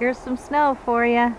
Here's some snow for you.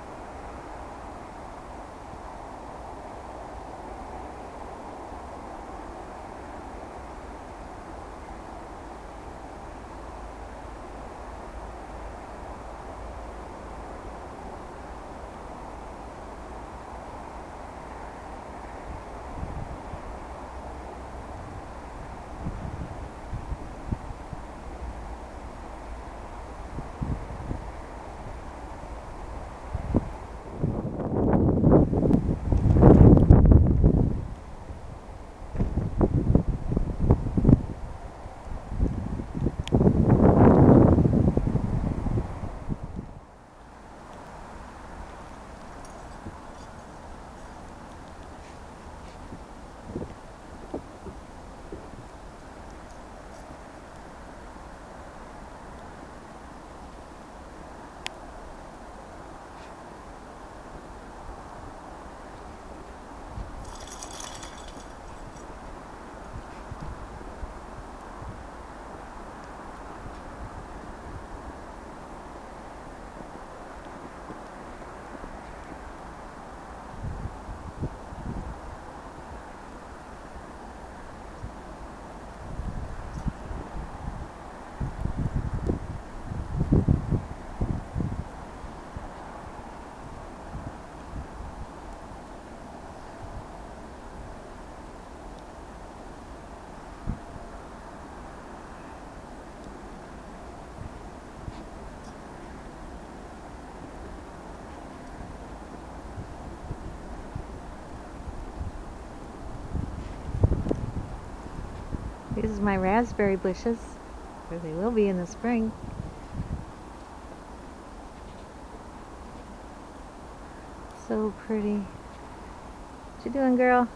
These are my raspberry bushes, or they will be in the spring. So pretty. What you doing, girl?